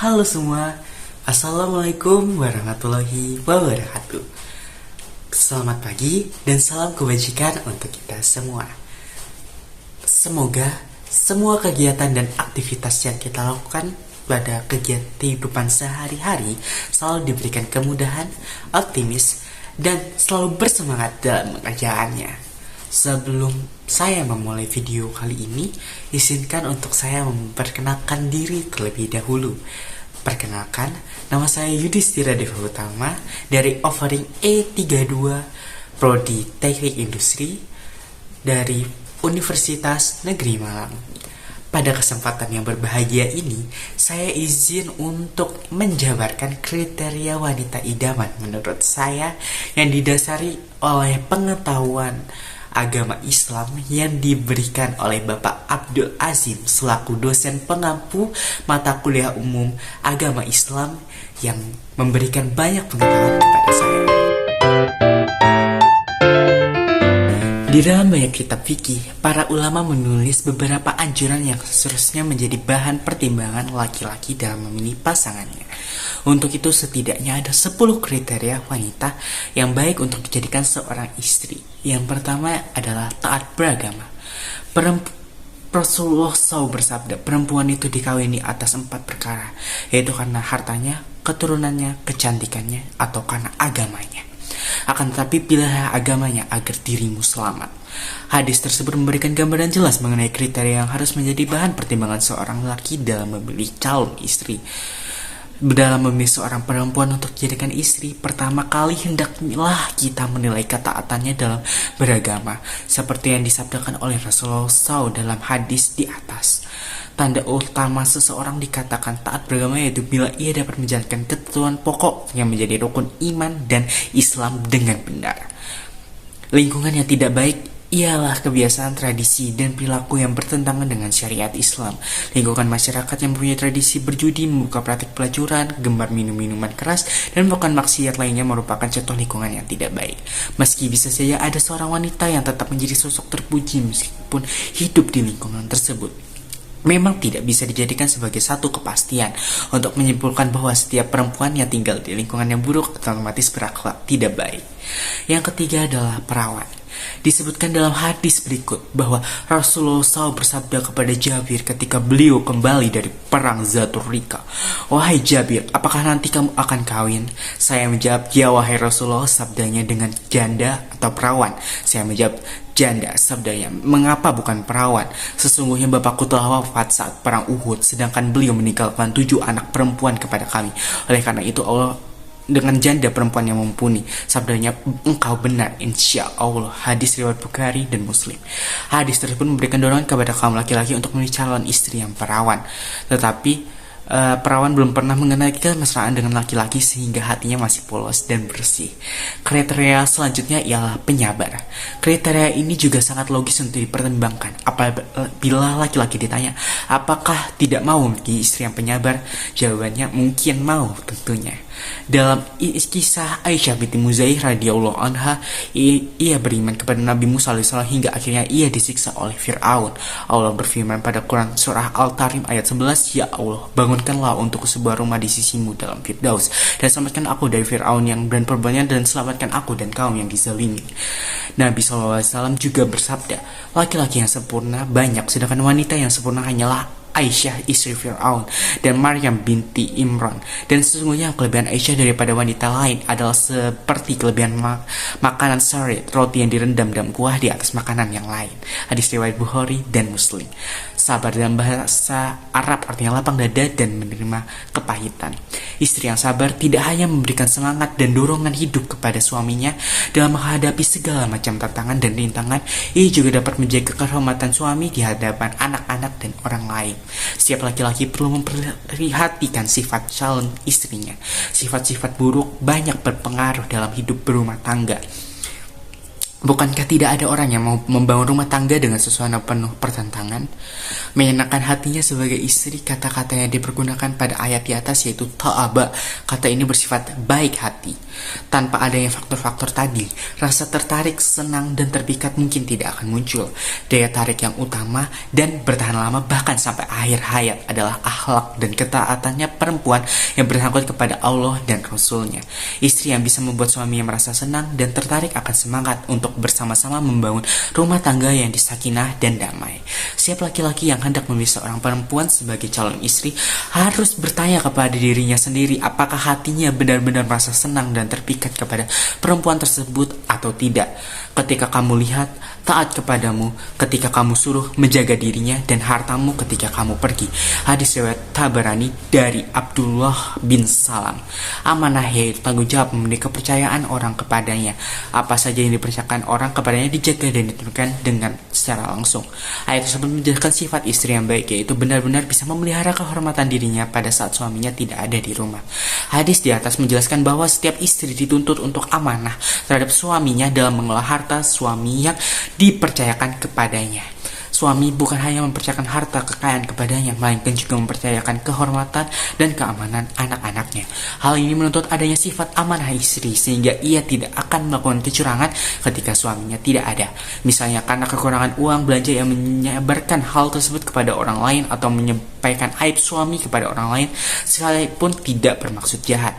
Halo semua, Assalamualaikum warahmatullahi wabarakatuh. Selamat pagi dan salam kebajikan untuk kita semua. Semoga semua kegiatan dan aktivitas yang kita lakukan pada kehidupan sehari-hari selalu diberikan kemudahan, optimis, dan selalu bersemangat dalam pekerjaannya. Sebelum saya memulai video kali ini, izinkan untuk saya memperkenalkan diri terlebih dahulu. Perkenalkan, nama saya Yudhistira Deva Utama dari Offering E32 Prodi Teknik Industri dari Universitas Negeri Malang. Pada kesempatan yang berbahagia ini, saya izin untuk menjabarkan kriteria wanita idaman menurut saya yang didasari oleh pengetahuan agama Islam yang diberikan oleh Bapak Abdul Azim selaku dosen pengampu mata kuliah umum agama Islam yang memberikan banyak pengetahuan kepada saya. Di dalam banyak kitab fikih, para ulama menulis beberapa anjuran yang seharusnya menjadi bahan pertimbangan laki-laki dalam memilih pasangannya. Untuk itu setidaknya ada 10 kriteria wanita yang baik untuk dijadikan seorang istri. Yang pertama adalah taat beragama. Rasulullah SAW bersabda, perempuan itu dikawini atas 4 perkara, yaitu karena hartanya, keturunannya, kecantikannya, atau karena agamanya. Akan tetapi pilihlah agamanya agar dirimu selamat. Hadis tersebut memberikan gambaran jelas mengenai kriteria yang harus menjadi bahan pertimbangan seorang laki dalam memilih calon istri. Dalam memilih seorang perempuan untuk dijadikan istri, pertama kali hendaklah kita menilai ketaatannya dalam beragama, seperti yang disabdakan oleh Rasulullah SAW dalam hadis di atas. Tanda utama seseorang dikatakan taat beragama yaitu bila ia dapat menjalankan ketentuan pokok yang menjadi rukun iman dan Islam dengan benar. Lingkungan yang tidak baik ialah kebiasaan, tradisi, dan perilaku yang bertentangan dengan syariat Islam. Lingkungan masyarakat yang mempunyai tradisi berjudi, membuka praktik pelacuran, gemar minum minuman keras, dan melakukan maksiat lainnya merupakan contoh lingkungan yang tidak baik. Meski bisa saja ada seorang wanita yang tetap menjadi sosok terpuji meskipun hidup di lingkungan tersebut, memang tidak bisa dijadikan sebagai satu kepastian untuk menyimpulkan bahwa setiap perempuan yang tinggal di lingkungan yang buruk otomatis berakhlak tidak baik. Yang ketiga adalah perawan. Disebutkan dalam hadis berikut bahwa Rasulullah SAW bersabda kepada Jabir ketika beliau kembali dari perang Zatur Rika, "Wahai Jabir, apakah nanti kamu akan kawin?" Saya menjawab, "Ya wahai Rasulullah." Sabdanya, "Dengan janda atau perawan?" Saya menjawab, "Janda." Sabdanya, "Mengapa bukan perawan? Sesungguhnya bapakku telah wafat saat perang Uhud, sedangkan beliau meninggalkan 7 anak perempuan kepada kami. Oleh karena itu Allah dengan janda perempuan yang mumpuni." Sabdanya, "Engkau benar insya Allah." Hadis riwayat Bukhari dan Muslim. Hadis tersebut memberikan dorongan kepada kaum laki-laki untuk memilih calon istri yang perawan. Tetapi perawan belum pernah mengenal kemesraan dengan laki-laki sehingga hatinya masih polos dan bersih. Kriteria selanjutnya ialah penyabar. Kriteria ini juga sangat logis untuk dipertimbangkan. Apabila laki-laki ditanya, apakah tidak mau memiliki istri yang penyabar? Jawabannya mungkin mau tentunya. Dalam kisah Aisyah binti Muzaih radhiyallahu anha, ia beriman kepada Nabi Musa alaihissalam hingga akhirnya ia disiksa oleh Fir'aun. Allah berfirman pada Quran surah Al-Tarim ayat 11, "Ya Allah, bangunkanlah untuk sebuah rumah di sisimu dalam Firdaus, dan selamatkan aku dari Fir'aun yang berperbuatan, dan selamatkan aku dan kaum yang dizalimi." Nabi SAW juga bersabda, laki-laki yang sempurna banyak, sedangkan wanita yang sempurna hanyalah Aisyah istri Fir'aun dan Maryam binti Imran. Dan sesungguhnya kelebihan Aisyah daripada wanita lain adalah seperti kelebihan makanan sari, roti yang direndam dalam kuah di atas makanan yang lain. Hadis riwayat Bukhari dan Muslim. Sabar dalam bahasa Arab artinya lapang dada dan menerima kepahitan. Istri yang sabar tidak hanya memberikan semangat dan dorongan hidup kepada suaminya dalam menghadapi segala macam tantangan dan rintangan, ia juga dapat menjaga kehormatan suami di hadapan anak-anak dan orang lain. Setiap laki-laki perlu memperhatikan sifat calon istrinya. Sifat-sifat buruk banyak berpengaruh dalam hidup berumah tangga. Bukankah tidak ada orang yang mau membangun rumah tangga dengan suasana penuh pertentangan? Menyenangkan hatinya sebagai istri, kata-kata yang dipergunakan pada ayat di atas yaitu ta'aba. Kata ini bersifat baik hati. Tanpa adanya faktor-faktor tadi, rasa tertarik, senang, dan terpikat mungkin tidak akan muncul. Daya tarik yang utama dan bertahan lama bahkan sampai akhir hayat adalah akhlak dan ketaatannya perempuan yang bersangkut kepada Allah dan Rasul-Nya. Istri yang bisa membuat suaminya merasa senang dan tertarik akan semangat untuk bersama-sama membangun rumah tangga yang disakinah dan damai. Setiap laki-laki yang hendak memilih seorang perempuan sebagai calon istri harus bertanya kepada dirinya sendiri apakah hatinya benar-benar merasa senang dan terpikat kepada perempuan tersebut atau tidak. Ketika kamu lihat taat kepadamu, ketika kamu suruh menjaga dirinya dan hartamu ketika kamu pergi. Hadis riwayat Tabarani dari Abdullah bin Salam. Amanah yaitu tanggung jawab memenuhi kepercayaan orang kepadanya. Apa saja yang dipercayakan orang kepadanya dijaga dan ditentukan dengan secara langsung. Ayat tersebut menjelaskan sifat istri yang baik, yaitu benar-benar bisa memelihara kehormatan dirinya pada saat suaminya tidak ada di rumah. Hadis di atas menjelaskan bahwa setiap istri dituntut untuk amanah terhadap suaminya dalam mengelola harta suami yang dipercayakan kepadanya. Suami bukan hanya mempercayakan harta kekayaan kepadanya, melainkan juga mempercayakan kehormatan dan keamanan anak-anaknya. Hal ini menuntut adanya sifat amanah istri, sehingga ia tidak akan melakukan kecurangan ketika suaminya tidak ada. Misalnya karena kekurangan uang belanja yang menyebarkan hal tersebut kepada orang lain atau menyampaikan aib suami kepada orang lain, sekalipun tidak bermaksud jahat.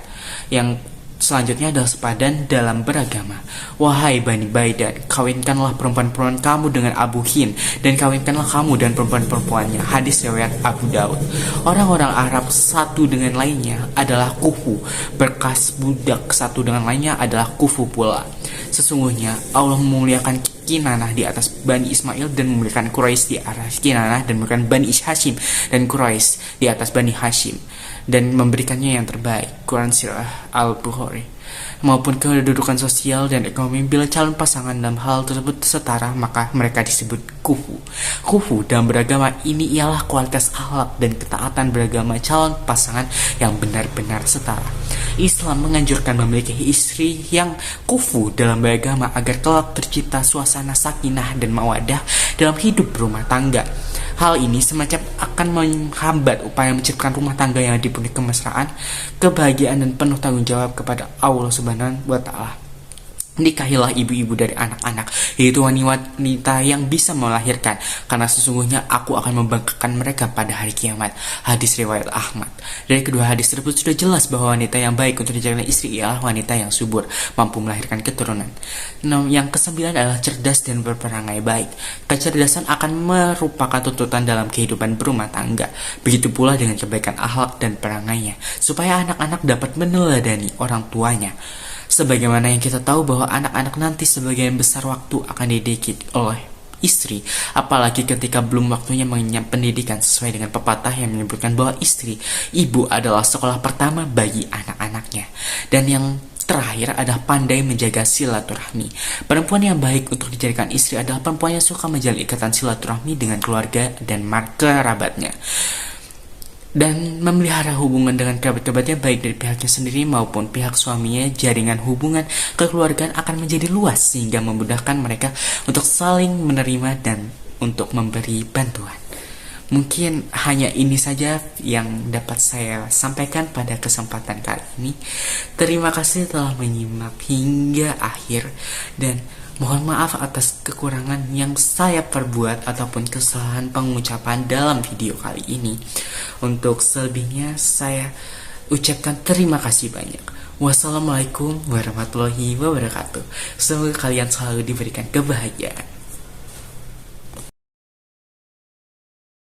Yang selanjutnya adalah sepadan dalam beragama. Wahai Bani Baidan, kawinkanlah perempuan-perempuan kamu dengan Abu Hin, dan kawinkanlah kamu dan perempuan-perempuannya. Hadis riwayat Abu Daud. Orang-orang Arab satu dengan lainnya adalah kufu, berkas budak satu dengan lainnya adalah kufu pula. Sesungguhnya Allah memuliakan Kinanah di atas Bani Ismail dan memuliakan Quraisy di atas Kinanah, dan memuliakan Bani Hashim dan Quraisy di atas Bani Hashim, dan memberikannya yang terbaik. Quran Surah Al-Bukhari. Maupun kedudukan sosial dan ekonomi, bila calon pasangan dalam hal tersebut setara, maka mereka disebut kufu. Kufu dalam beragama ini ialah kualitas akhlak dan ketaatan beragama calon pasangan yang benar-benar setara. Islam menganjurkan memiliki istri yang kufu dalam beragama agar kelak tercipta suasana sakinah dan mawadah dalam hidup rumah tangga. Hal ini semacam akan menghambat upaya menciptakan rumah tangga yang dipenuhi kemesraan, kebahagiaan, dan penuh tanggung jawab kepada Allah Subhanahu wa Ta'ala. Nikahilah ibu-ibu dari anak-anak, yaitu wanita yang bisa melahirkan, karena sesungguhnya aku akan membangkitkan mereka pada hari kiamat. Hadis riwayat Ahmad. Dari kedua hadis tersebut sudah jelas bahwa wanita yang baik untuk dijadikan istri ialah wanita yang subur, mampu melahirkan keturunan. Yang kesembilan adalah cerdas dan berperangai baik. Kecerdasan akan merupakan tuntutan dalam kehidupan berumah tangga. Begitu pula dengan kebaikan akhlak dan perangainya, supaya anak-anak dapat meneladani orang tuanya. Sebagaimana yang kita tahu bahwa anak-anak nanti sebagian besar waktu akan dididik oleh istri, apalagi ketika belum waktunya mengenyam pendidikan, sesuai dengan pepatah yang menyebutkan bahwa istri, ibu adalah sekolah pertama bagi anak-anaknya. Dan yang terakhir adalah pandai menjaga silaturahmi. Perempuan yang baik untuk dijadikan istri adalah perempuan yang suka menjalin ikatan silaturahmi dengan keluarga dan kerabatnya, dan memelihara hubungan dengan kerabat-kerabatnya baik dari pihaknya sendiri maupun pihak suaminya. Jaringan hubungan kekeluargaan akan menjadi luas sehingga memudahkan mereka untuk saling menerima dan untuk memberi bantuan. Mungkin hanya ini saja yang dapat saya sampaikan pada kesempatan kali ini. Terima kasih telah menyimak hingga akhir, dan mohon maaf atas kekurangan yang saya perbuat ataupun kesalahan pengucapan dalam video kali ini. Untuk selebihnya saya ucapkan terima kasih banyak. Wassalamualaikum warahmatullahi wabarakatuh. Semoga kalian selalu diberikan kebahagiaan.